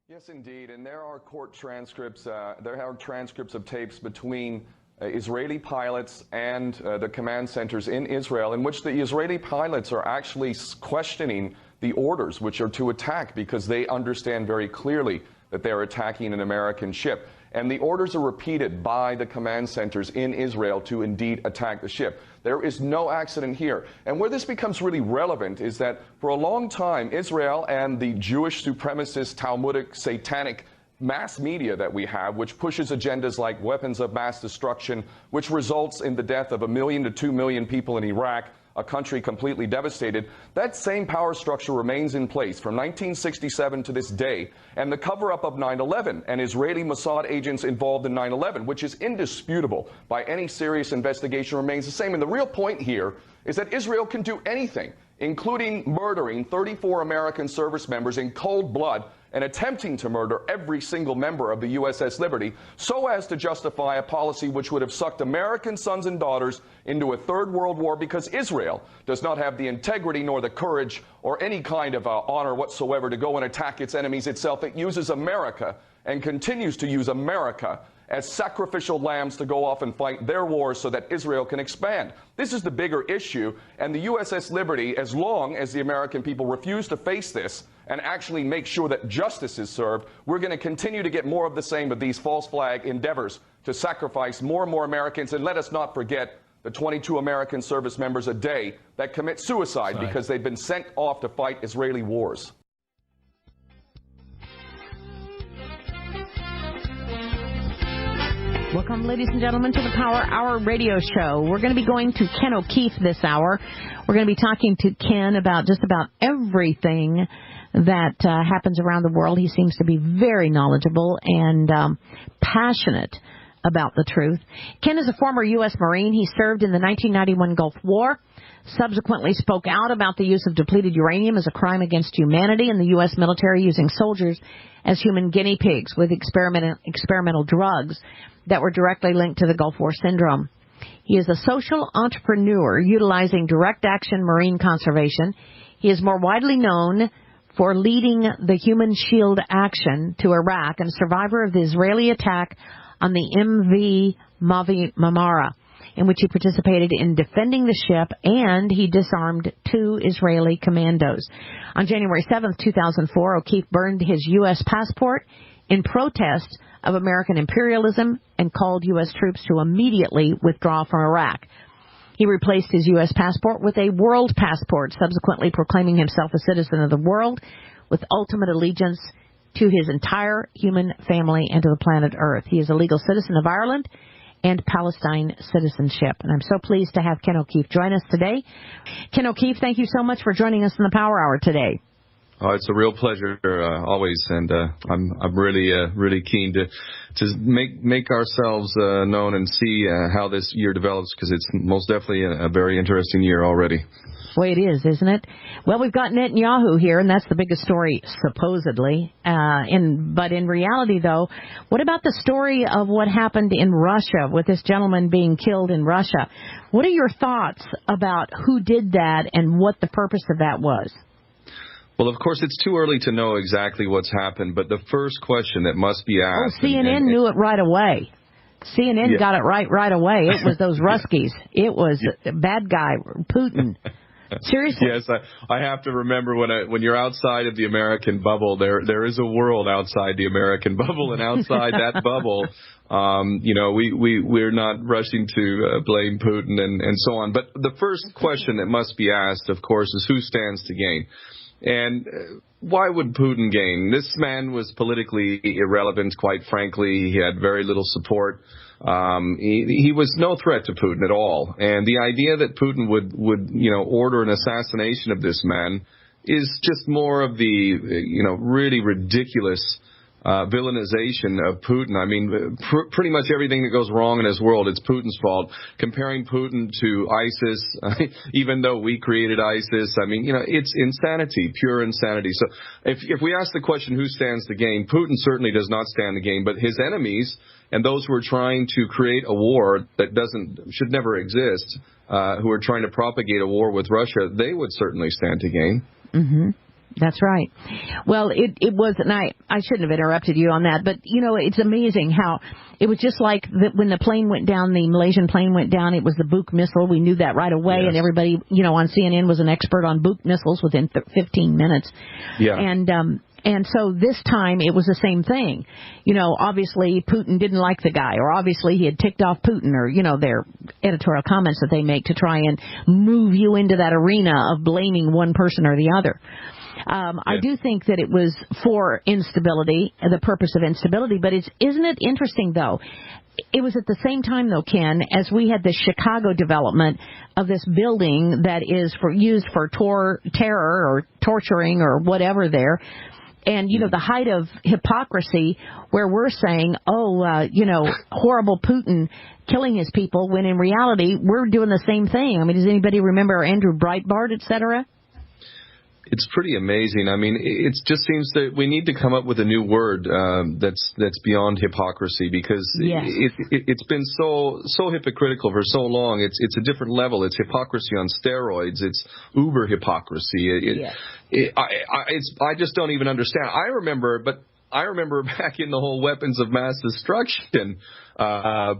Yes, indeed, and there are court transcripts. There are transcripts of tapes between Israeli pilots and the command centers in Israel, in which the Israeli pilots are actually questioning the orders, which are to attack, because they understand very clearly that they're attacking an American ship. And the orders are repeated by the command centers in Israel to indeed attack the ship. There is no accident here. And where this becomes really relevant is that for a long time, Israel and the Jewish supremacist, Talmudic, satanic mass media that we have, which pushes agendas like weapons of mass destruction, which results in the death of 1 million to 2 million people in Iraq, a country completely devastated, that same power structure remains in place from 1967 to this day. And the cover-up of 9/11 and Israeli Mossad agents involved in 9/11, which is indisputable by any serious investigation, remains the same. And the real point here is that Israel can do anything, including murdering 34 American service members in cold blood and attempting to murder every single member of the USS Liberty, so as to justify a policy which would have sucked American sons and daughters into a third world war, because Israel does not have the integrity nor the courage or any kind of honor whatsoever to go and attack its enemies itself. It uses America and continues to use America as sacrificial lambs to go off and fight their wars so that Israel can expand. This is the bigger issue, and the USS Liberty, as long as the American people refuse to face this and actually make sure that justice is served, we're going to continue to get more of the same of these false flag endeavors to sacrifice more and more Americans. And let us not forget the 22 American service members a day that commit suicide because they've been sent off to fight Israeli wars. Welcome, ladies and gentlemen, to the Power Hour radio show. We're going to be going to Ken O'Keefe this hour. We're going to be talking to Ken about just about everything that happens around the world. He seems to be very knowledgeable and passionate about the truth. Ken is a former U.S. Marine. He served in the 1991 Gulf War, subsequently spoke out about the use of depleted uranium as a crime against humanity, and the U.S. military using soldiers as human guinea pigs with experimental drugs that were directly linked to the Gulf War syndrome. He is a social entrepreneur utilizing direct action marine conservation. He is more widely known for leading the Human Shield Action to Iraq and a survivor of the Israeli attack on the MV Mavi Marmara, in which he participated in defending the ship, and he disarmed 2 Israeli commandos. On January 7th, 2004, O'Keefe burned his U.S. passport in protest of American imperialism and called U.S. troops to immediately withdraw from Iraq. He replaced his U.S. passport with a world passport, subsequently proclaiming himself a citizen of the world with ultimate allegiance to his entire human family and to the planet Earth. He is a legal citizen of Ireland and Palestine citizenship. And I'm so pleased to have Ken O'Keefe join us today. Ken O'Keefe, thank you so much for joining us in the Power Hour today. Oh, it's a real pleasure, always, and I'm really keen to make ourselves known and see how this year develops, because it's most definitely a very interesting year already. Well, it is, isn't it? Well, we've got Netanyahu here, and that's the biggest story, supposedly. But in reality, though, what about the story of what happened in Russia with this gentleman being killed in Russia? What are your thoughts about who did that and what the purpose of that was? Well, of course, it's too early to know exactly what's happened, but the first question that must be asked... Oh, CNN knew it right away. CNN got it right away. It was those Ruskies. It was bad guy, Putin. Seriously? Yes, I have to remember when you're outside of the American bubble, there is a world outside the American bubble, and outside that bubble, we're not rushing to blame Putin and so on. But the first question that must be asked, of course, is who stands to gain. And why would Putin gain? This man was politically irrelevant, quite frankly. He had very little support. He was no threat to Putin at all. And the idea that Putin would order an assassination of this man is just more of the, really ridiculous villainization of Putin. I mean, pretty much everything that goes wrong in his world, it's Putin's fault. Comparing Putin to ISIS, even though we created ISIS, I mean, it's insanity, pure insanity. So if we ask the question who stands to gain, Putin certainly does not stand to gain, but his enemies and those who are trying to create a war that should never exist, who are trying to propagate a war with Russia, they would certainly stand to gain. Mm-hmm. That's right. Well, it was, and I shouldn't have interrupted you on that, but, it's amazing how it was just like when the plane went down, the Malaysian plane went down, it was the Buk missile. We knew that right away, Yes. and everybody, on CNN was an expert on Buk missiles within 15 minutes. Yeah. And so this time it was the same thing. Obviously Putin didn't like the guy, or obviously he had ticked off Putin, or, their editorial comments that they make to try and move you into that arena of blaming one person or the other. I do think that it was for instability, the purpose of instability, but isn't it interesting, though? It was at the same time, though, Ken, as we had the Chicago development of this building that is used for terror or torturing or whatever there. And, the height of hypocrisy where we're saying, horrible Putin killing his people, when in reality we're doing the same thing. I mean, does anybody remember Andrew Breitbart, et cetera? It's pretty amazing. I mean, it just seems that we need to come up with a new word that's beyond hypocrisy, because it's been so hypocritical for so long. It's a different level. It's hypocrisy on steroids. It's uber hypocrisy. I just don't even understand. I remember back in the whole weapons of mass destruction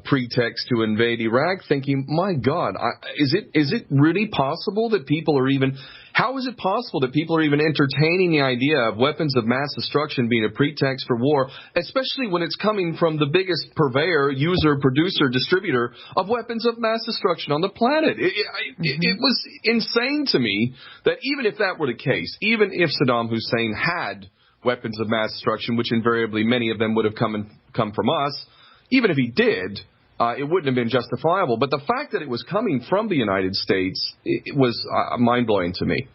pretext to invade Iraq, thinking, my God, is it really possible that people are even? How is it possible that people are even entertaining the idea of weapons of mass destruction being a pretext for war, especially when it's coming from the biggest purveyor, user, producer, distributor of weapons of mass destruction on the planet? It was insane to me that even if that were the case, even if Saddam Hussein had weapons of mass destruction, which invariably many of them would have come from us, even if he did, it wouldn't have been justifiable. But the fact that it was coming from the United States, it was mind-blowing to me.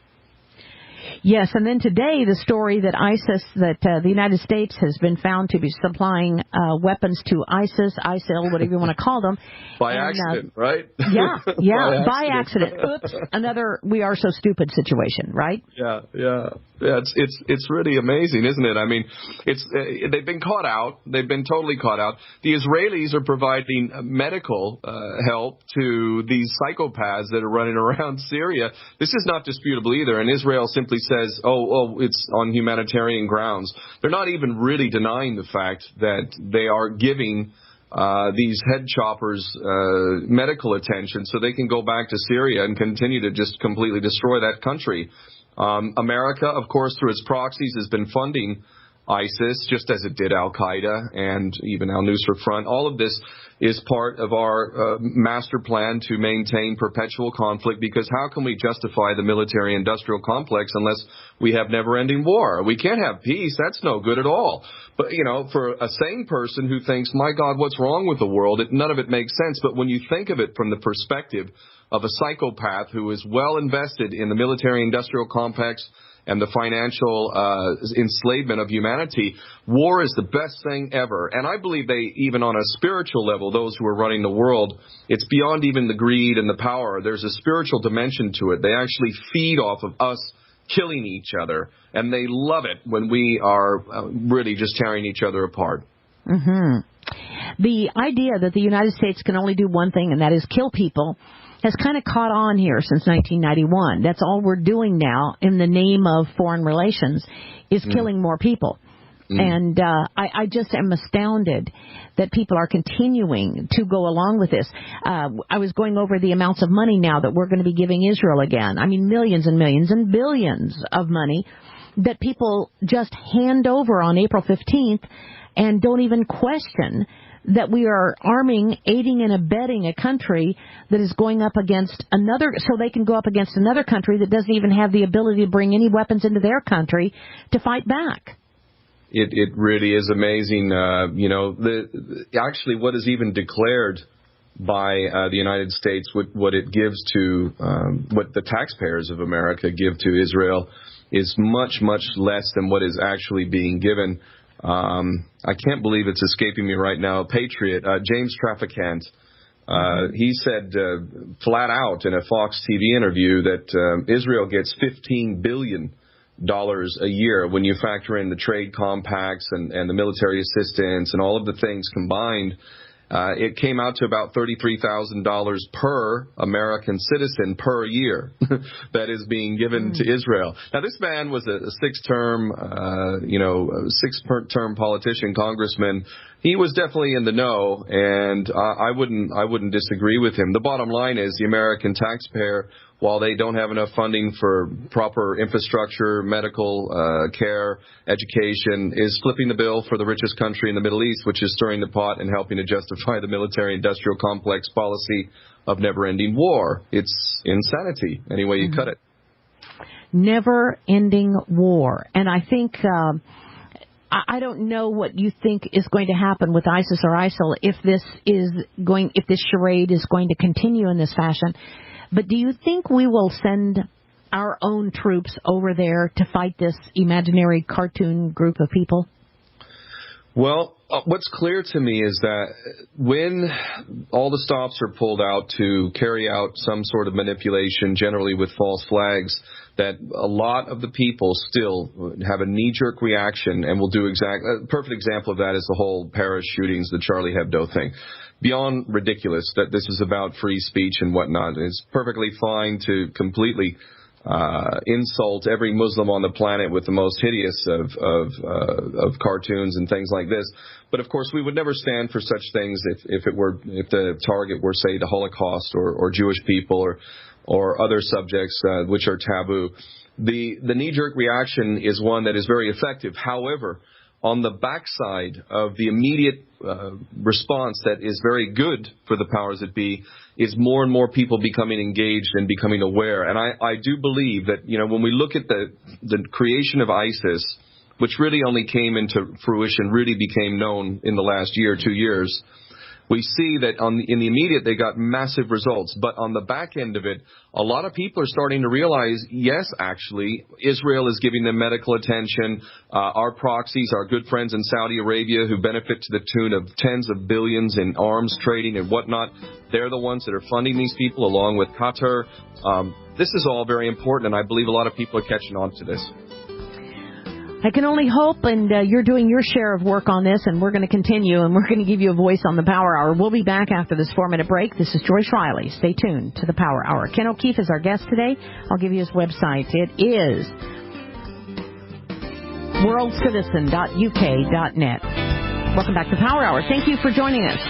Yes, and then today the story that the United States has been found to be supplying weapons to ISIL, whatever you want to call them. By accident, right? Yeah, by accident. Oops, another we are so stupid situation, right? Yeah. It's really amazing, isn't it? I mean, they've been caught out. They've been totally caught out. The Israelis are providing medical help to these psychopaths that are running around Syria. This is not disputable either, and Israel simply says, it's on humanitarian grounds. They're not even really denying the fact that they are giving these head choppers medical attention so they can go back to Syria and continue to just completely destroy that country. America, of course, through its proxies, has been funding ISIS, just as it did Al-Qaeda and even al-Nusra Front. All of this is part of our master plan to maintain perpetual conflict, because how can we justify the military-industrial complex unless we have never-ending war? We can't have peace. That's no good at all. But, for a sane person who thinks, my God, what's wrong with the world? None of it makes sense. But when you think of it from the perspective of a psychopath who is well invested in the military-industrial complex and the financial enslavement of humanity, war is the best thing ever. And I believe even on a spiritual level, those who are running the world, it's beyond even the greed and the power. There's a spiritual dimension to it. They actually feed off of us killing each other, and they love it when we are really just tearing each other apart. Mm-hmm. The idea that the United States can only do one thing, and that is kill people, has kind of caught on here since 1991. That's all we're doing now in the name of foreign relations, is killing more people. And I just am astounded that people are continuing to go along with this. I was going over the amounts of money now that we're going to be giving Israel again. I mean, millions and millions and billions of money that people just hand over on April 15th and don't even question that we are arming, aiding and abetting a country that is going up against another, so they can go up against another country that doesn't even have the ability to bring any weapons into their country to fight back. It really is amazing. Actually what is even declared by the United States, what it gives to, what the taxpayers of America give to Israel is much, much less than what is actually being given. I can't believe it's escaping me right now. Patriot, James Traficant, he said flat out in a Fox TV interview that Israel gets $15 billion a year when you factor in the trade compacts and the military assistance and all of the things combined. it came out to about $33,000 per American citizen per year that is being given to Israel. Now, this man was a six-term politician, congressman. He was definitely in the know, and I wouldn't disagree with him. The bottom line is the American taxpayer, while they don't have enough funding for proper infrastructure, medical care, education, is flipping the bill for the richest country in the Middle East, which is stirring the pot and helping to justify the military-industrial complex policy of never-ending war. It's insanity, any way you cut it. Never-ending war. And I think... I don't know what you think is going to happen with ISIS or ISIL if this charade is going to continue in this fashion. But do you think we will send our own troops over there to fight this imaginary cartoon group of people? Well, what's clear to me is that when all the stops are pulled out to carry out some sort of manipulation, generally with false flags, that a lot of the people still have a knee-jerk reaction and will do a perfect example of that is the whole Paris shootings, the Charlie Hebdo thing. Beyond ridiculous that this is about free speech and whatnot. It's perfectly fine to completely insult every Muslim on the planet with the most hideous of cartoons and things like this. But of course, we would never stand for such things if the target were, say, the Holocaust or Jewish people or other subjects which are taboo. The knee-jerk reaction is one that is very effective. However, on the backside of the immediate response that is very good for the powers that be is more and more people becoming engaged and becoming aware. And I do believe that, when we look at the creation of ISIS, which really only came into fruition, really became known in the last year, 2 years, we see that in the immediate they got massive results. But on the back end of it, a lot of people are starting to realize, yes, actually, Israel is giving them medical attention. Our proxies, our good friends in Saudi Arabia who benefit to the tune of tens of billions in arms trading and whatnot, they're the ones that are funding these people along with Qatar. This is all very important, and I believe a lot of people are catching on to this. I can only hope, and you're doing your share of work on this, and we're going to continue, and we're going to give you a voice on the Power Hour. We'll be back after this 4-minute break. This is Joyce Riley. Stay tuned to the Power Hour. Ken O'Keefe is our guest today. I'll give you his website. It is worldcitizen.uk.net. Welcome back to Power Hour. Thank you for joining us.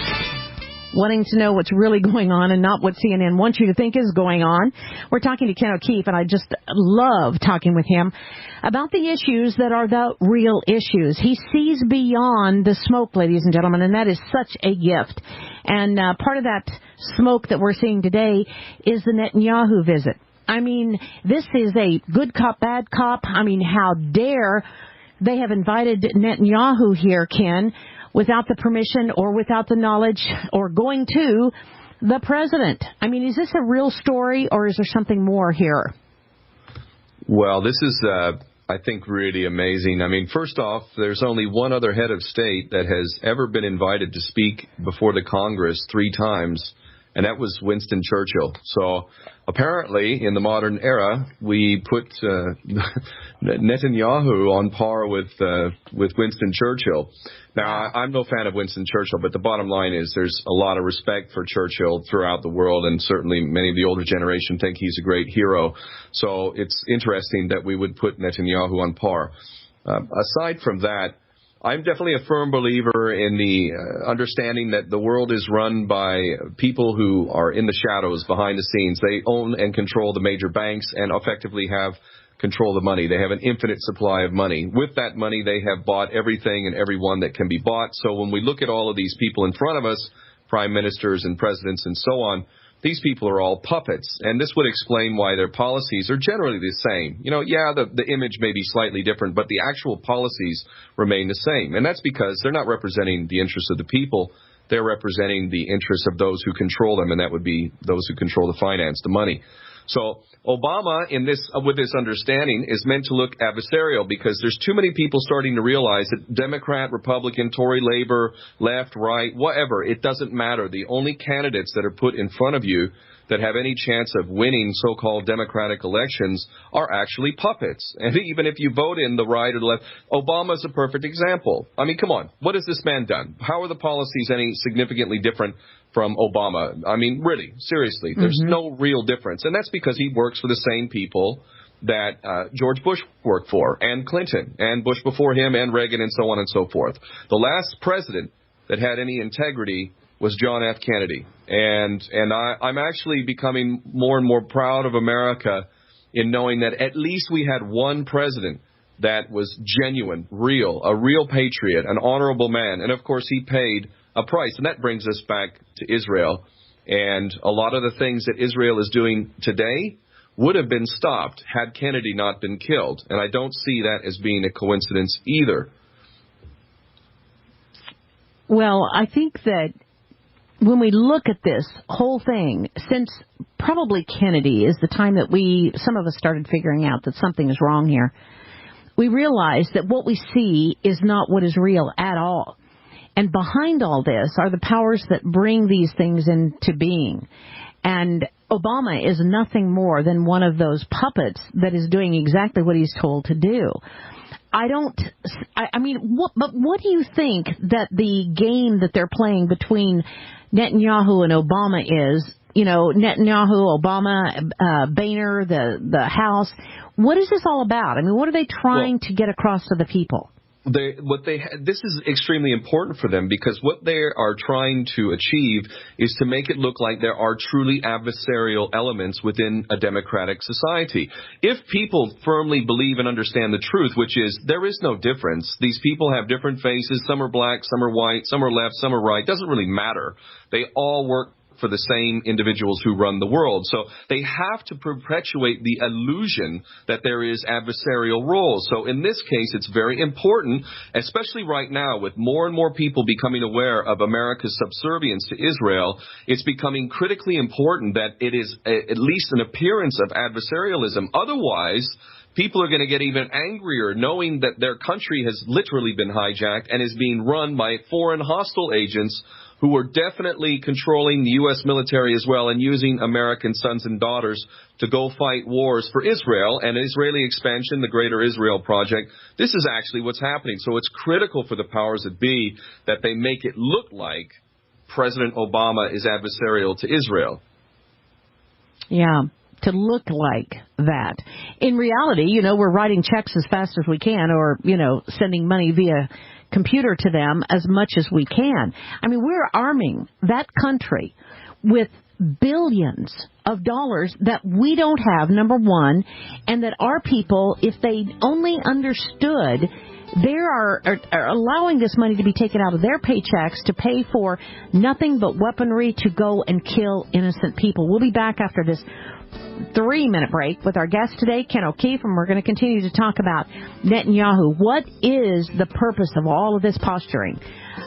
Wanting to know what's really going on and not what CNN wants you to think is going on. We're talking to Ken O'Keefe, and I just love talking with him about the issues that are the real issues. He sees beyond the smoke, ladies and gentlemen, and that is such a gift. And part of that smoke that we're seeing today is the Netanyahu visit. I mean, this is a good cop, bad cop. I mean, how dare they have invited Netanyahu here, Ken, without the permission or without the knowledge or going to the president. I mean, is this a real story or is there something more here? Well, this is, I think, really amazing. I mean, first off, there's only one other head of state that has ever been invited to speak before the Congress 3 times, and that was Winston Churchill. So apparently, in the modern era, we put Netanyahu on par with Winston Churchill. Now, I'm no fan of Winston Churchill, but the bottom line is there's a lot of respect for Churchill throughout the world, and certainly many of the older generation think he's a great hero. So it's interesting that we would put Netanyahu on par. Aside from that, I'm definitely a firm believer in the understanding that the world is run by people who are in the shadows, behind the scenes. They own and control the major banks and effectively have control the money. They have an infinite supply of money. With that money, they have bought everything and everyone that can be bought. So when we look at all of these people in front of us, prime ministers and presidents and so on, these people are all puppets. And this would explain why their policies are generally the same. The image may be slightly different, but the actual policies remain the same. And that's because they're not representing the interests of the people. They're representing the interests of those who control them, and that would be those who control the finance, the money. So Obama, with this understanding, is meant to look adversarial because there's too many people starting to realize that Democrat, Republican, Tory, Labor, left, right, whatever, it doesn't matter. The only candidates that are put in front of you that have any chance of winning so-called democratic elections are actually puppets. And even if you vote in the right or the left, Obama's a perfect example. I mean, come on. What has this man done? How are the policies any significantly different from Obama? I mean, really, seriously, there's no real difference. And that's because he works for the same people that George Bush worked for, and Clinton, and Bush before him, and Reagan, and so on and so forth. The last president that had any integrity was John F. Kennedy. And I'm actually becoming more and more proud of America in knowing that at least we had one president that was genuine, real, a real patriot, an honorable man. And, of course, he paid a price. And that brings us back to Israel. And a lot of the things that Israel is doing today would have been stopped had Kennedy not been killed. And I don't see that as being a coincidence either. Well, I think that when we look at this whole thing, since probably Kennedy is the time that some of us started figuring out that something is wrong here, we realize that what we see is not what is real at all. And behind all this are the powers that bring these things into being. And Obama is nothing more than one of those puppets that is doing exactly what he's told to do. But what do you think that the game that they're playing between Netanyahu and Obama is? You know, Netanyahu, Obama, Boehner, the House. What is this all about? I mean, what are they trying to get across to the people? This is extremely important for them, because what they are trying to achieve is to make it look like there are truly adversarial elements within a democratic society. If people firmly believe and understand the truth, which is there is no difference, these people have different faces, some are black, some are white, some are left, some are right, doesn't really matter. They all work for the same individuals who run the world. So they have to perpetuate the illusion that there is adversarial roles. So in this case, it's very important, especially right now with more and more people becoming aware of America's subservience to Israel, it's becoming critically important that it is at least an appearance of adversarialism. Otherwise, people are going to get even angrier knowing that their country has literally been hijacked and is being run by foreign hostile agents who are definitely controlling the U.S. military as well and using American sons and daughters to go fight wars for Israel and Israeli expansion, the Greater Israel Project. This is actually what's happening. So it's critical for the powers that be that they make it look like President Obama is adversarial to Israel. Yeah, to look like that. In reality, you know, we're writing checks as fast as we can, or, you know, sending money via computer to them as much as we can. I mean, we're arming that country with billions of dollars that we don't have, number one, and that our people, if they only understood, they are allowing this money to be taken out of their paychecks to pay for nothing but weaponry to go and kill innocent people. We'll be back after this 3-minute break with our guest today, Ken O'Keefe, and we're going to continue to talk about Netanyahu. What is the purpose of all of this posturing,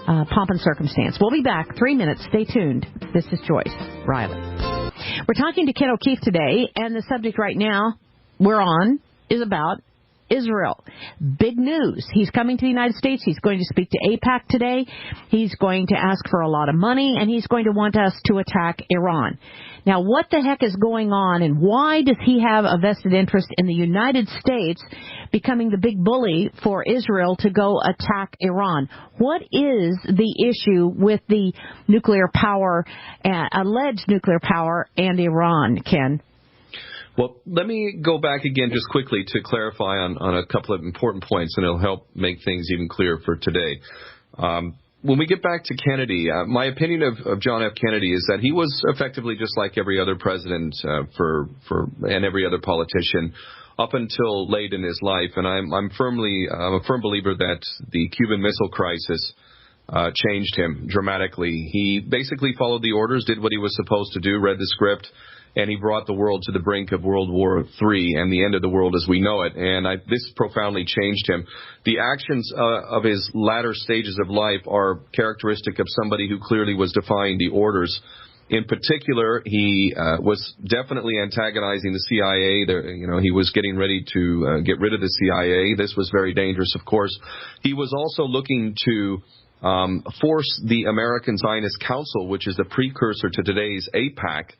pomp and circumstance? We'll be back. 3 minutes. Stay tuned. This is Joyce Riley. We're talking to Ken O'Keefe today, and the subject right now we're on is about Israel. Big news. He's coming to the United States. He's going to speak to AIPAC today. He's going to ask for a lot of money, and he's going to want us to attack Iran. Now, what the heck is going on, and why does he have a vested interest in the United States becoming the big bully for Israel to go attack Iran? What is the issue with the nuclear power, alleged nuclear power, and Iran, Ken? Well, let me go back again just quickly to clarify on a couple of important points, and it'll help make things even clearer for today. When we get back to Kennedy, my opinion of John F. Kennedy is that he was effectively just like every other president and every other politician up until late in his life. And I'm a firm believer that the Cuban Missile Crisis changed him dramatically. He basically followed the orders, did what he was supposed to do, read the script, and he brought the world to the brink of World War III and the end of the world as we know it. And this profoundly changed him. The actions of his latter stages of life are characteristic of somebody who clearly was defying the orders. In particular, he was definitely antagonizing the CIA. He was getting ready to get rid of the CIA. This was very dangerous, of course. He was also looking to force the American Zionist Council, which is the precursor to today's AIPAC,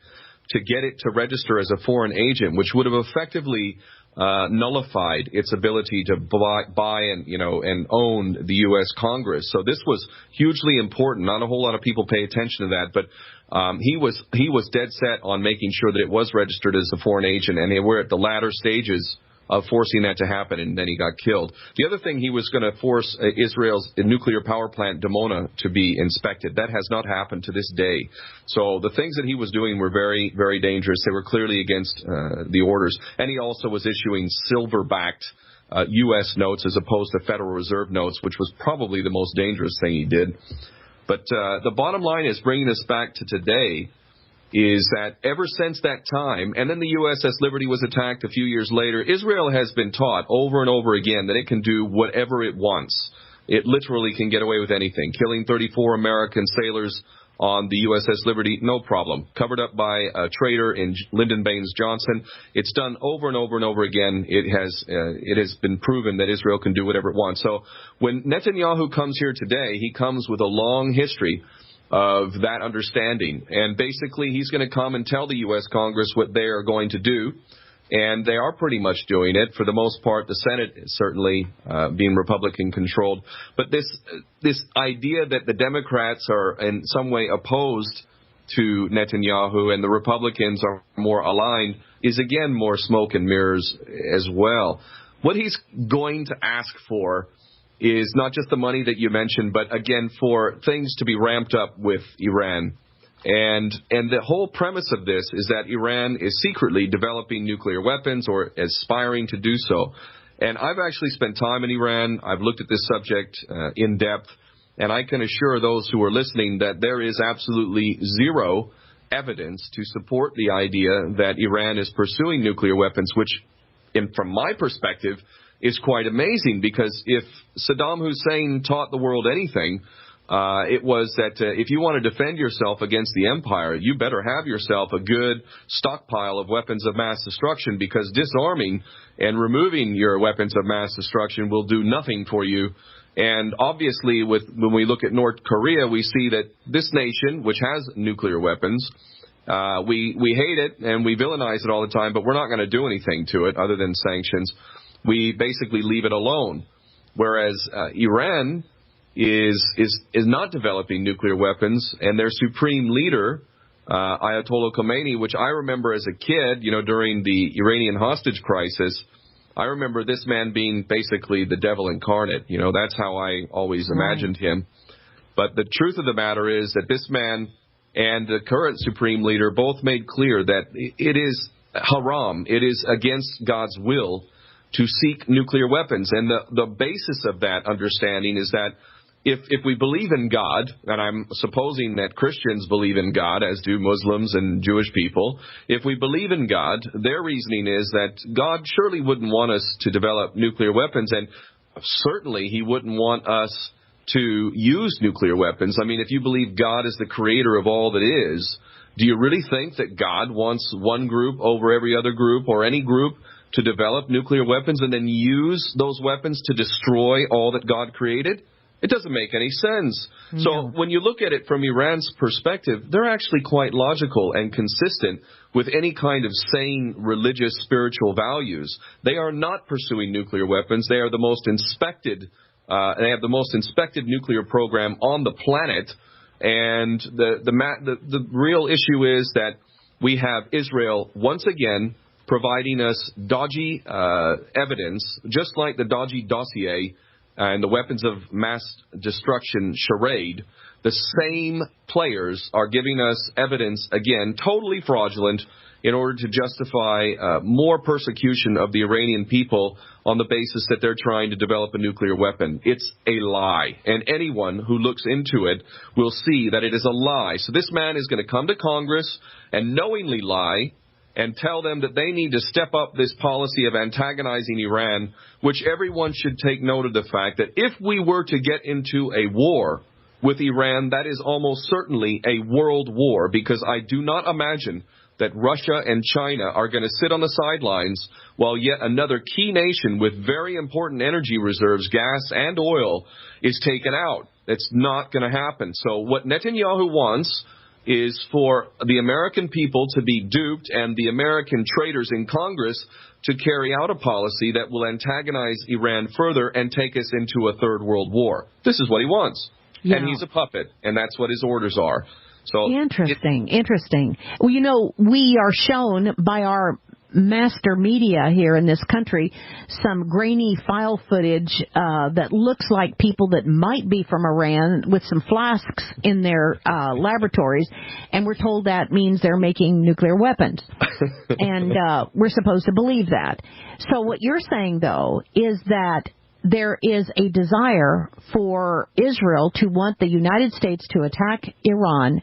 to get it to register as a foreign agent, which would have effectively nullified its ability to buy and and own the U.S. Congress. So this was hugely important. Not a whole lot of people pay attention to that, but he was dead set on making sure that it was registered as a foreign agent, and they were at the latter stages of forcing that to happen, and then he got killed. The other thing, he was going to force Israel's nuclear power plant, Dimona, to be inspected. That has not happened to this day. So the things that he was doing were very, very dangerous. They were clearly against the orders. And he also was issuing silver-backed U.S. notes as opposed to Federal Reserve notes, which was probably the most dangerous thing he did. But the bottom line is, bringing us back to today, is that ever since that time, and then the USS Liberty was attacked a few years later, Israel has been taught over and over again that it can do whatever it wants. It literally can get away with anything. Killing 34 American sailors on the USS Liberty, no problem. Covered up by a traitor in Lyndon Baines Johnson. It's done over and over and over again. It has been proven that Israel can do whatever it wants. So when Netanyahu comes here today, he comes with a long history of that understanding. And basically, he's going to come and tell the U.S. Congress what they are going to do. And they are pretty much doing it. For the most part, the Senate is certainly being Republican-controlled. But this idea that the Democrats are in some way opposed to Netanyahu and the Republicans are more aligned is, again, more smoke and mirrors as well. What he's going to ask for is not just the money that you mentioned, but, again, for things to be ramped up with Iran. And the whole premise of this is that Iran is secretly developing nuclear weapons or aspiring to do so. And I've actually spent time in Iran. I've looked at this subject in depth, and I can assure those who are listening that there is absolutely zero evidence to support the idea that Iran is pursuing nuclear weapons, which, from my perspective, is quite amazing, because if Saddam Hussein taught the world anything, it was that if you want to defend yourself against the empire, you better have yourself a good stockpile of weapons of mass destruction, because disarming and removing your weapons of mass destruction will do nothing for you. And obviously, when we look at North Korea, we see that this nation, which has nuclear weapons, we hate it and we villainize it all the time, but we're not going to do anything to it other than sanctions. We basically leave it alone. Whereas Iran is not developing nuclear weapons, and their supreme leader, Ayatollah Khomeini, which I remember as a kid, during the Iranian hostage crisis, I remember this man being basically the devil incarnate. That's how I always imagined him. But the truth of the matter is that this man and the current supreme leader both made clear that it is haram, it is against God's will to seek nuclear weapons. And the basis of that understanding is that if we believe in God, and I'm supposing that Christians believe in God, as do Muslims and Jewish people, if we believe in God, their reasoning is that God surely wouldn't want us to develop nuclear weapons, and certainly he wouldn't want us to use nuclear weapons. I mean, if you believe God is the creator of all that is, do you really think that God wants one group over every other group or any group to develop nuclear weapons and then use those weapons to destroy all that God created? It doesn't make any sense. No. So when you look at it from Iran's perspective, they're actually quite logical and consistent with any kind of sane religious spiritual values. They are not pursuing nuclear weapons. They are the most inspected. They have the most inspected nuclear program on the planet. And the real issue is that we have Israel once again providing us dodgy evidence, just like the dodgy dossier and the weapons of mass destruction charade. The same players are giving us evidence, again, totally fraudulent, in order to justify more persecution of the Iranian people on the basis that they're trying to develop a nuclear weapon. It's a lie. And anyone who looks into it will see that it is a lie. So this man is going to come to Congress and knowingly lie and tell them that they need to step up this policy of antagonizing Iran, which everyone should take note of the fact that if we were to get into a war with Iran, that is almost certainly a world war, because I do not imagine that Russia and China are going to sit on the sidelines while yet another key nation with very important energy reserves, gas and oil, is taken out. It's not going to happen. So what Netanyahu wants is for the American people to be duped and the American traitors in Congress to carry out a policy that will antagonize Iran further and take us into a third world war. This is what he wants. Yeah. And he's a puppet, and that's what his orders are. So Interesting. Well, you know, we are shown by our master media here in this country some grainy file footage that looks like people that might be from Iran with some flasks in their laboratories, and we're told that means they're making nuclear weapons. And we're supposed to believe that. So what you're saying, though, is that there is a desire for Israel to want the United States to attack Iran.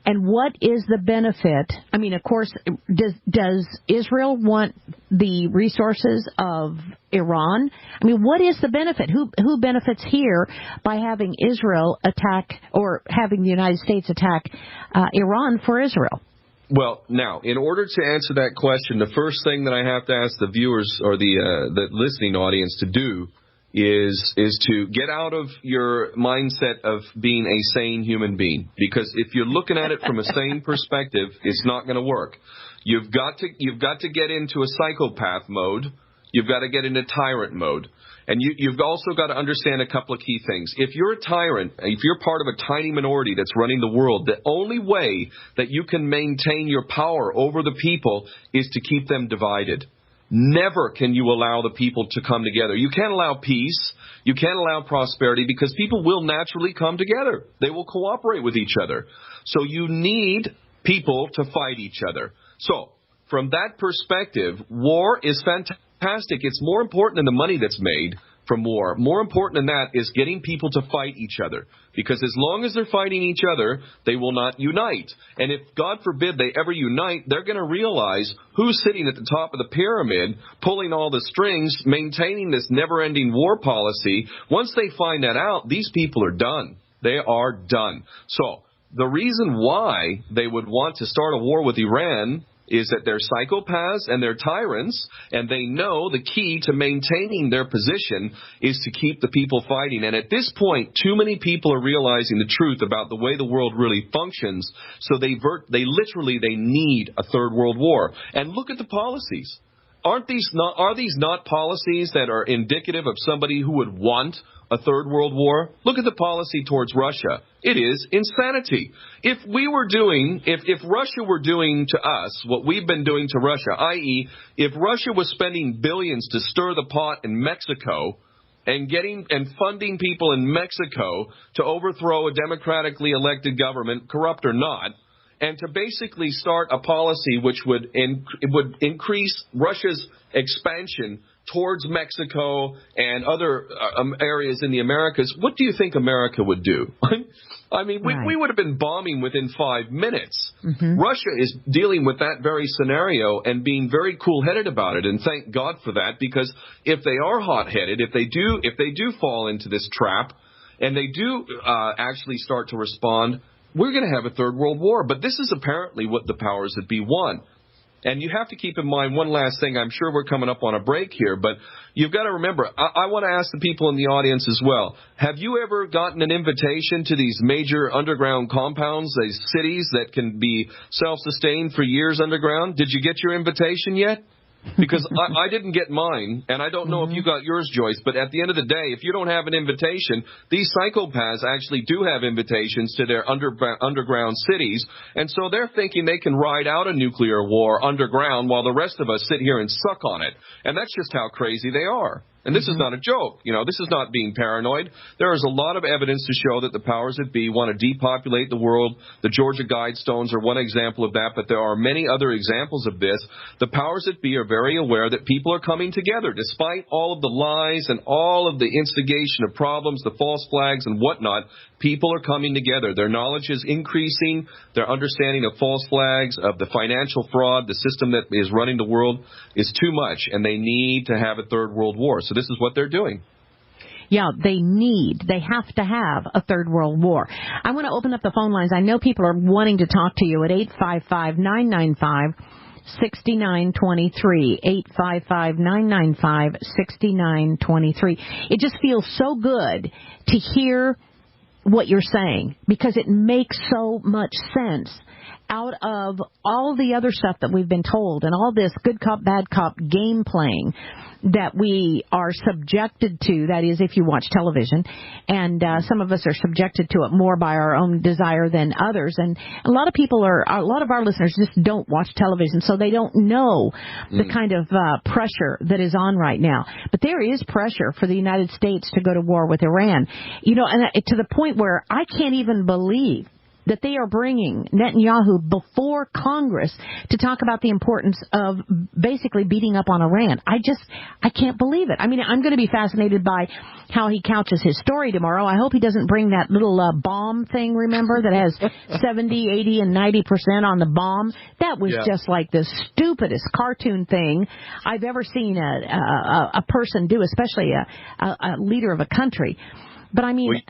And what is the benefit? I mean, of course, does Israel want the resources of Iran? I mean, what is the benefit? Who benefits here by having Israel attack or having the United States attack Iran for Israel? Well, now, in order to answer that question, the first thing that I have to ask the viewers or the listening audience to do is to get out of your mindset of being a sane human being. Because if you're looking at it from a sane perspective, it's not going to work. You've got to get into a psychopath mode. You've got to get into tyrant mode. And you've also got to understand a couple of key things. If you're a tyrant, if you're part of a tiny minority that's running the world, the only way that you can maintain your power over the people is to keep them divided. Never can you allow the people to come together. You can't allow peace. You can't allow prosperity because people will naturally come together. They will cooperate with each other. So you need people to fight each other. So from that perspective, war is fantastic. It's more important than the money that's made from war. More important than that is getting people to fight each other. Because as long as they're fighting each other, they will not unite. And if, God forbid, they ever unite, they're going to realize who's sitting at the top of the pyramid, pulling all the strings, maintaining this never-ending war policy. Once they find that out, these people are done. They are done. So the reason why they would want to start a war with Iran is that they're psychopaths and they're tyrants, and they know the key to maintaining their position is to keep the people fighting. And at this point, too many people are realizing the truth about the way the world really functions, so they need a third world war. And look at the policies. Are these not policies that are indicative of somebody who would want a third world war? Look at the policy towards Russia. It is insanity. If Russia were doing to us what we've been doing to Russia, i.e., if Russia was spending billions to stir the pot in Mexico and funding people in Mexico to overthrow a democratically elected government, corrupt or not, and to basically start a policy which would increase Russia's expansion towards Mexico and other areas in the Americas, what do you think America would do? I mean, we would have been bombing within 5 minutes. Mm-hmm. Russia is dealing with that very scenario and being very cool-headed about it, and thank God for that, because if they are hot-headed, if they do fall into this trap, and they do actually start to respond, we're going to have a third world war. But this is apparently what the powers that be want. And you have to keep in mind one last thing. I'm sure we're coming up on a break here, but you've got to remember, I want to ask the people in the audience as well. Have you ever gotten an invitation to these major underground compounds, these cities that can be self-sustained for years underground? Did you get your invitation yet? Because I didn't get mine, and I don't know if you got yours, Joyce, but at the end of the day, if you don't have an invitation, these psychopaths actually do have invitations to their underground cities, and so they're thinking they can ride out a nuclear war underground while the rest of us sit here and suck on it. And that's just how crazy they are. And this is not a joke. You know, this is not being paranoid. There is a lot of evidence to show that the powers that be want to depopulate the world. The Georgia Guidestones are one example of that, but there are many other examples of this. The powers that be are very aware that people are coming together. Despite all of the lies and all of the instigation of problems, the false flags and whatnot, people are coming together. Their knowledge is increasing. Their understanding of false flags, of the financial fraud, the system that is running the world is too much, and they need to have a third world war. So this is what they're doing. Yeah, they have to have a third world war. I want to open up the phone lines. I know people are wanting to talk to you at 855-995-6923, 855-995-6923. It just feels so good to hear what you're saying, because it makes so much sense out of all the other stuff that we've been told and all this good cop, bad cop game playing that we are subjected to. That is, if you watch television, and some of us are subjected to it more by our own desire than others. And a lot of our listeners just don't watch television, so they don't know the kind of pressure that is on right now. But there is pressure for the United States to go to war with Iran, and to the point where I can't even believe that they are bringing Netanyahu before Congress to talk about the importance of basically beating up on Iran. I can't believe it. I mean, I'm going to be fascinated by how he couches his story tomorrow. I hope he doesn't bring that little bomb thing, remember, that has 70, 80, and 90% on the bomb. That was just like the stupidest cartoon thing I've ever seen a person do, especially a leader of a country. But I mean...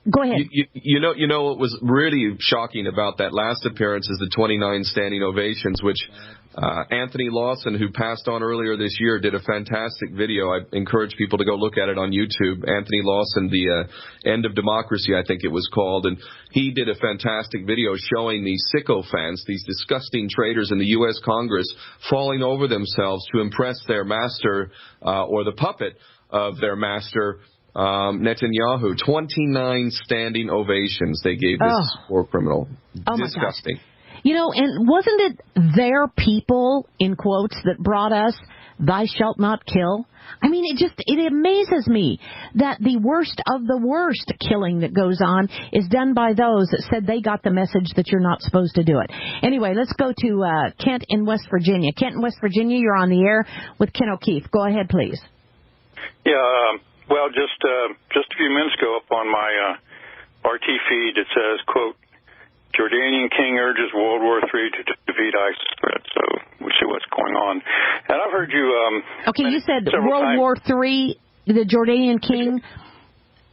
Go ahead. You know what was really shocking about that last appearance is the 29 standing ovations, which Anthony Lawson, who passed on earlier this year, did a fantastic video. I encourage people to go look at it on YouTube. Anthony Lawson, the End of Democracy, I think it was called, and he did a fantastic video showing these sycophants, these disgusting traitors in the U.S. Congress, falling over themselves to impress their master or the puppet of their master, Netanyahu. 29 standing ovations they gave this war criminal. Disgusting. And wasn't it their people, in quotes, that brought us "Thou shalt not kill"? I mean, it amazes me that the worst of the worst killing that goes on is done by those that said they got the message that you're not supposed to do it. Anyway, let's go to Kent in West Virginia. Kent in West Virginia, you're on the air with Ken O'Keefe. Go ahead, please. Yeah, well, just a few minutes ago up on my RT feed, it says, quote, Jordanian king urges World War III to defeat ISIS threat. So we'll see what's going on. And I've heard you... okay, you said World War III, the Jordanian king.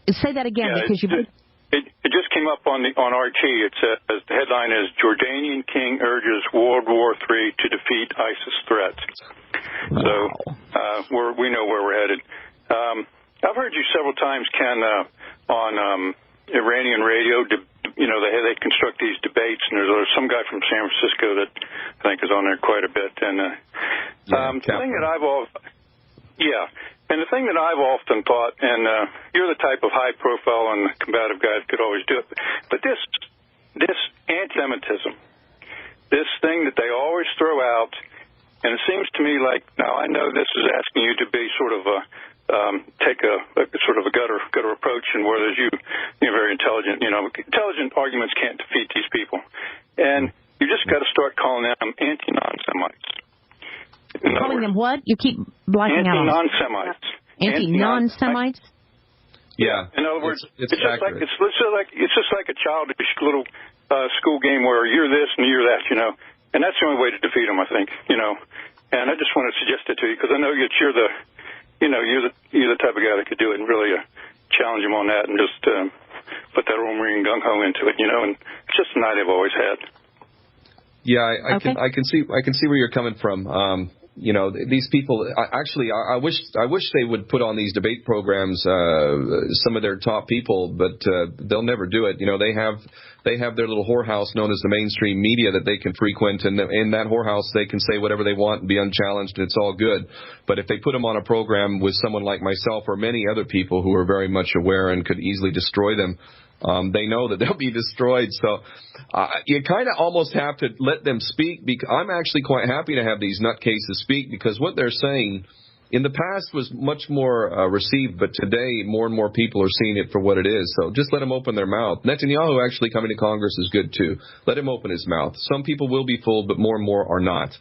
Say that again, because you... It just came up on RT. It says, the headline is, Jordanian king urges World War III to defeat ISIS threat. Wow. So we know where we're headed. I've heard you several times, Ken, on Iranian radio. They construct these debates, and there's some guy from San Francisco that I think is on there quite a bit. And the thing that I've often thought, and you're the type of high-profile and combative guy that could always do it, but this anti-Semitism, this thing that they always throw out, and it seems to me like, now I know this is asking you to be sort of take a sort of a gutter approach, and whereas you're very intelligent, intelligent arguments can't defeat these people, and you just got to start calling them anti-non-Semites. Calling them what? You keep blacking out. Anti-non-Semites. Anti-non-Semites. Yeah. In other words, it's just like a childish little school game where you're this and you're that, and that's the only way to defeat them, I think, And I just want to suggest it to you because I know that you're the type of guy that could do it and really challenge him on that and just put that Roman gung-ho into it, and it's just an idea I've always had. Yeah, I can see where you're coming from. These people. I wish they would put on these debate programs some of their top people, but they'll never do it. They have their little whorehouse known as the mainstream media that they can frequent, and in that whorehouse they can say whatever they want and be unchallenged, and it's all good. But if they put them on a program with someone like myself or many other people who are very much aware and could easily destroy them, they know that they'll be destroyed. So you kind of almost have to let them speak. I'm actually quite happy to have these nutcases speak because what they're saying in the past was much more received, but today more and more people are seeing it for what it is. So just let them open their mouth. Netanyahu actually coming to Congress is good too. Let him open his mouth. Some people will be fooled, but more and more are not.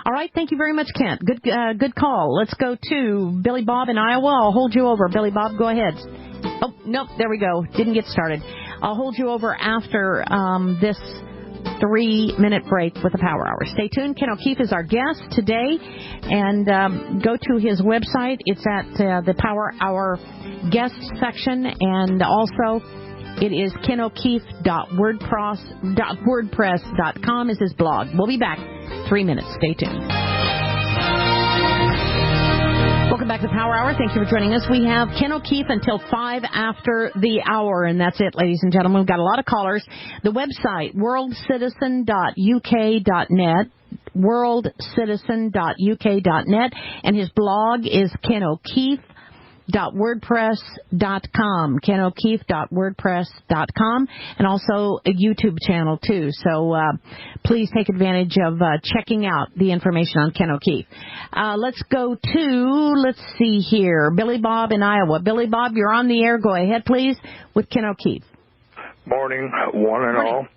All right, thank you very much, Kent. Good call. Let's go to Billy Bob in Iowa. I'll hold you over. Billy Bob, go ahead. Oh, nope, there we go. Didn't get started. I'll hold you over after this 3-minute break with the Power Hour. Stay tuned. Ken O'Keefe is our guest today, and go to his website. It's at the Power Hour guest section, and also it is kenokeefe.wordpress.com is his blog. We'll be back 3 minutes. Stay tuned. Welcome Welcome back to the Power Hour. Thank you for joining us. We have Ken O'Keefe until 5 after the hour, and that's it, ladies and gentlemen. We've got a lot of callers. The website, worldcitizen.uk.net, worldcitizen.uk.net, and his blog is KenO'Keefe.wordpress.com, KenO'Keefe.wordpress.com, and also a YouTube channel too. So please take advantage of checking out the information on Ken O'Keefe. Let's see here, Billy Bob in Iowa. Billy Bob, you're on the air. Go ahead, please, with Ken O'Keefe. Morning, one and all.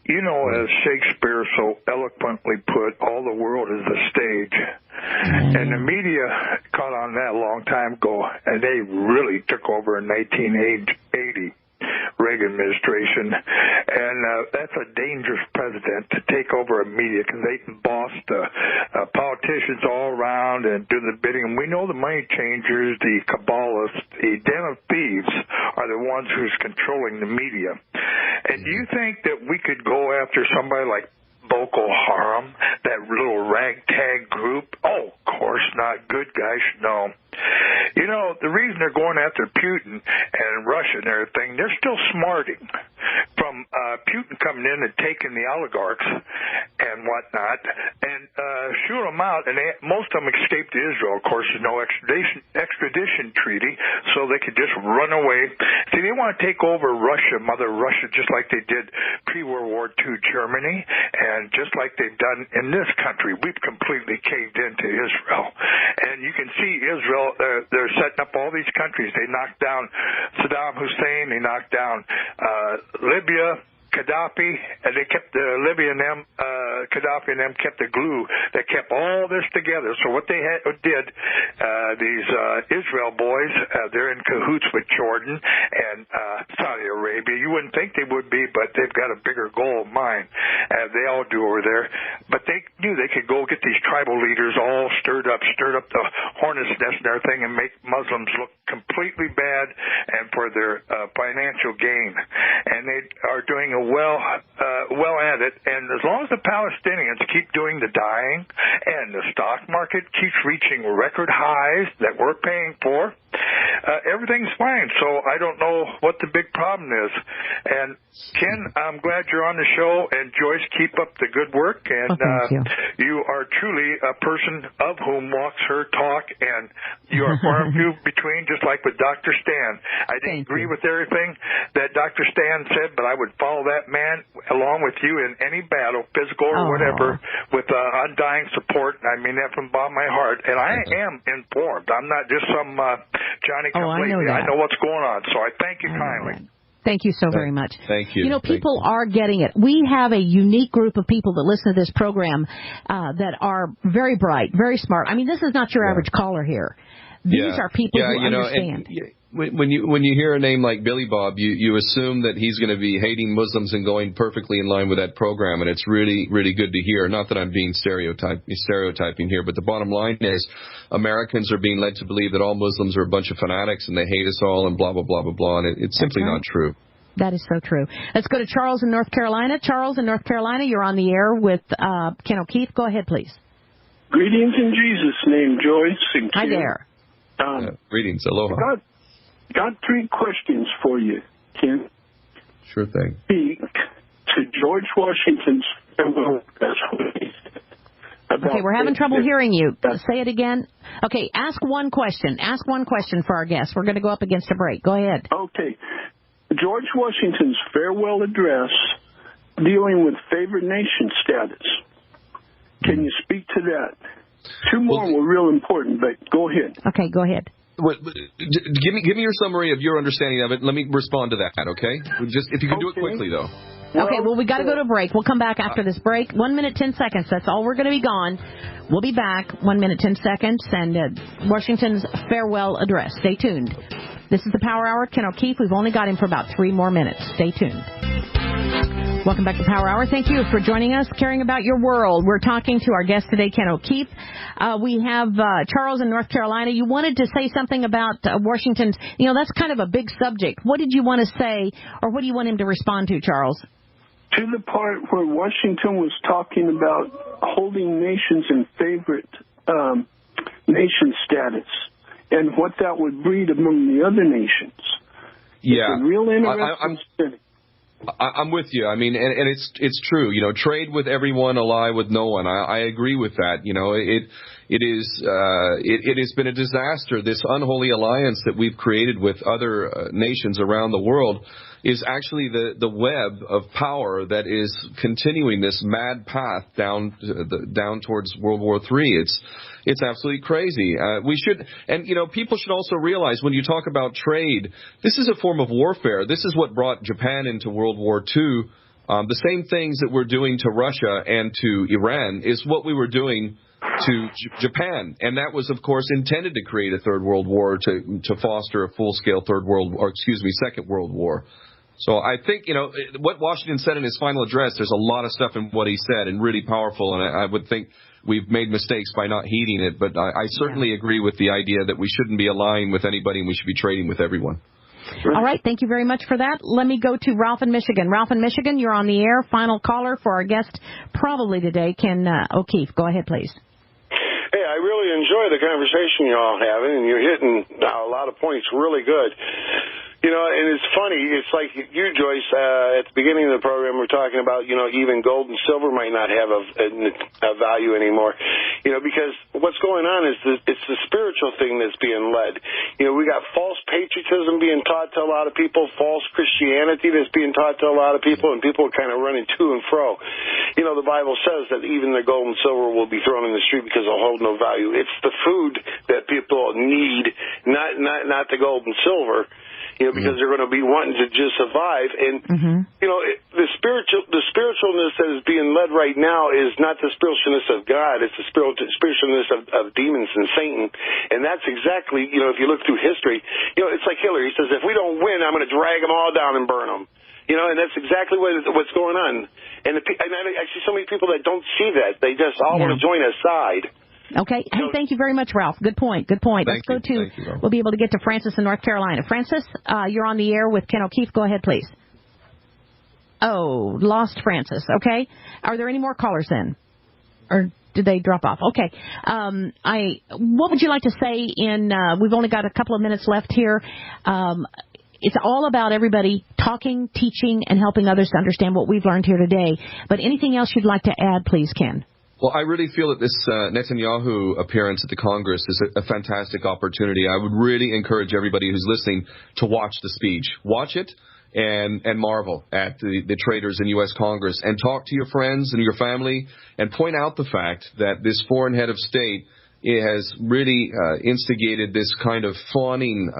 You know, as Shakespeare so eloquently put, all the world is a stage. And the media caught on that a long time ago, and they really took over in 1980. Reagan administration, and that's a dangerous president to take over a media because they can boss the politicians all around and do the bidding. And we know the money changers, the Kabbalists, the den of thieves are the ones who's controlling the media. And do you think that we could go after somebody like Boko Haram, that little ragtag group? Oh, of course not. Good guys, no. You know, the reason they're going after Putin and Russia and everything, they're still smarting from Putin coming in and taking the oligarchs and whatnot and shoot them out. And most of them escaped to Israel. Of course, there's no extradition treaty, so they could just run away. See, they want to take over Russia, Mother Russia, just like they did pre-World War II Germany, and just like they've done in this country. We've completely caved into Israel. And you can see Israel, they're setting up all these countries. They knocked down Saddam Hussein. They knocked down Libya, Gaddafi, and they kept Libya and them, Gaddafi and them kept the glue that kept all this together. So what they did, these Israel boys, they're in cahoots with Jordan and Saudi Arabia. You wouldn't think they would be, but they've got a bigger goal of mine. They all do over there. But they knew they could go get these tribal leaders all stirred up the hornet's nest and everything, and make Muslims look completely bad and for their financial gain. And they are doing well at it, and as long as the Palestinians keep doing the dying and the stock market keeps reaching record highs that we're paying for, everything's fine. So I don't know what the big problem is. And Ken, I'm glad you're on the show, and Joyce, keep up the good work. And you are truly a person of whom walks her talk, and you are far and few between, just like with Dr. Stan. I didn't agree with everything that Dr. Stan said, but I would follow that man along with you in any battle, physical or whatever, with undying support. I mean that from the bottom of my heart. And I am informed. I'm not just some Johnny come lately. I know what's going on. So I thank you kindly. Thank you so very much. Thank you. You know, people are getting it. We have a unique group of people that listen to this program that are very bright, very smart. I mean, this is not your average caller here. These are people who understand. When you hear a name like Billy Bob, you assume that he's going to be hating Muslims and going perfectly in line with that program, and it's really, really good to hear. Not that I'm being stereotyping here, but the bottom line is Americans are being led to believe that all Muslims are a bunch of fanatics and they hate us all and blah, blah, blah, blah, blah, and it's simply not true. That is so true. Let's go to Charles in North Carolina. Charles in North Carolina, you're on the air with Ken O'Keefe. Go ahead, please. Greetings in Jesus' name, Joyce and Ken. Hi there. Greetings. Aloha. Got three questions for you, Ken. Sure thing. Speak to George Washington's farewell address. Okay, we're having trouble hearing you. Say it again. Okay, ask one question. Ask one question for our guests. We're going to go up against a break. Go ahead. Okay. George Washington's farewell address dealing with favored nation status. Can you speak to that? Two more were real important, but go ahead. Okay, go ahead. Give me your summary of your understanding of it. Let me respond to that, okay? Just if you can do it quickly, though. Okay, well, we got to go to break. We'll come back after this break. 1 minute, 10 seconds. That's all we're going to be gone. We'll be back. 1 minute, 10 seconds. And Washington's farewell address. Stay tuned. This is the Power Hour. Ken O'Keefe. We've only got him for about 3 more minutes. Stay tuned. Welcome back to Power Hour. Thank you for joining us, caring about your world. We're talking to our guest today, Ken O'Keefe. We have Charles in North Carolina. You wanted to say something about Washington's, that's kind of a big subject. What did you want to say, or what do you want him to respond to, Charles? To the part where Washington was talking about holding nations in favorite nation status and what that would breed among the other nations. Yeah. It's a real interesting study. I'm with you. I mean, and it's true. You know, trade with everyone, ally with no one. I agree with that. You know, it has been a disaster. This unholy alliance that we've created with other nations around the world is actually the web of power that is continuing this mad path down towards World War III. It's absolutely crazy. We should, and you know, people should also realize when you talk about trade, this is a form of warfare. This is what brought Japan into World War II. The same things that we're doing to Russia and to Iran is what we were doing to Japan, and that was, of course, intended to create a third world war, to foster a full-scale second world war. So I think, you know, what Washington said in his final address, there's a lot of stuff in what he said and really powerful, and I would think we've made mistakes by not heeding it, but I certainly agree with the idea that we shouldn't be allying with anybody and we should be trading with everyone. All right, thank you very much for that. Let me go to Ralph in Michigan. Ralph in Michigan, you're on the air. Final caller for our guest probably today, Ken O'Keefe. Go ahead, please. Hey, I really enjoy the conversation you're all having, and you're hitting a lot of points really good. You know, and it's funny. It's like you, Joyce, at the beginning of the program, we're talking about, you know, even gold and silver might not have a value anymore. You know, because what's going on is it's the spiritual thing that's being led. You know, we got false patriotism being taught to a lot of people, false Christianity that's being taught to a lot of people, and people are kind of running to and fro. You know, the Bible says that even the gold and silver will be thrown in the street because they'll hold no value. It's the food that people need, not the gold and silver. You know, because they're going to be wanting to just survive. And, you know, the spiritualness that is being led right now is not the spiritualness of God. It's the spiritualness of demons and Satan. And that's exactly, you know, if you look through history, you know, it's like Hillary. He says, if we don't win, I'm going to drag them all down and burn them. You know, and that's exactly what's going on. And I see so many people that don't see that. They just all want to join a side. Okay. Hey, thank you very much, Ralph. Good point. Good point. Let's go to, we'll be able to get to Francis in North Carolina. Francis, you're on the air with Ken O'Keefe. Go ahead, please. Oh, lost Francis. Okay. Are there any more callers then? Or did they drop off? Okay. What would you like to say we've only got a couple of minutes left here. It's all about everybody talking, teaching, and helping others to understand what we've learned here today. But anything else you'd like to add, please, Ken? Well, I really feel that this Netanyahu appearance at the Congress is a fantastic opportunity. I would really encourage everybody who's listening to watch the speech. Watch it and marvel at the traitors in U.S. Congress, and talk to your friends and your family and point out the fact that this foreign head of state has really instigated this kind of fawning,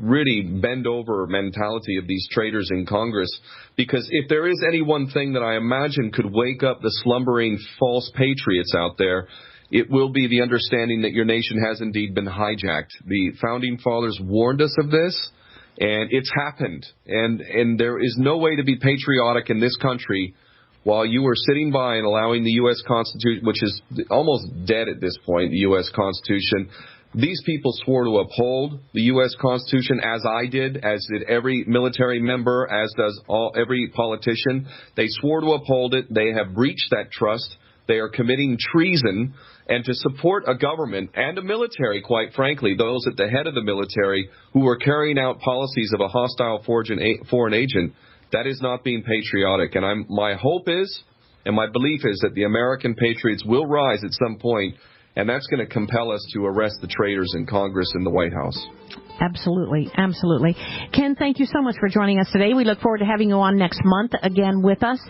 really bend-over mentality of these traitors in Congress. Because if there is any one thing that I imagine could wake up the slumbering false patriots out there, it will be the understanding that your nation has indeed been hijacked. The Founding Fathers warned us of this, and it's happened. And there is no way to be patriotic in this country while you were sitting by and allowing the U.S. Constitution, which is almost dead at this point, the U.S. Constitution. These people swore to uphold the U.S. Constitution, as I did, as did every military member, as does every politician. They swore to uphold it. They have breached that trust. They are committing treason. And to support a government and a military, quite frankly, those at the head of the military who are carrying out policies of a hostile foreign agent, that is not being patriotic. And my hope is, and my belief is, that the American patriots will rise at some point, and that's going to compel us to arrest the traitors in Congress and the White House. Absolutely, absolutely. Ken, thank you so much for joining us today. We look forward to having you on next month again with us.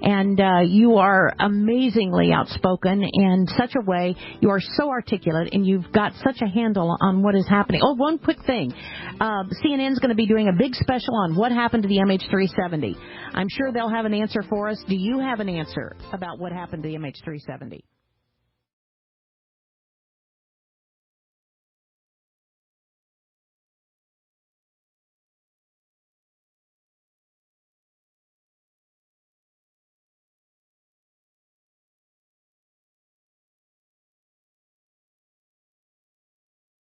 And you are amazingly outspoken in such a way. You are so articulate, and you've got such a handle on what is happening. Oh, one quick thing. CNN's going to be doing a big special on what happened to the MH370. I'm sure they'll have an answer for us. Do you have an answer about what happened to the MH370?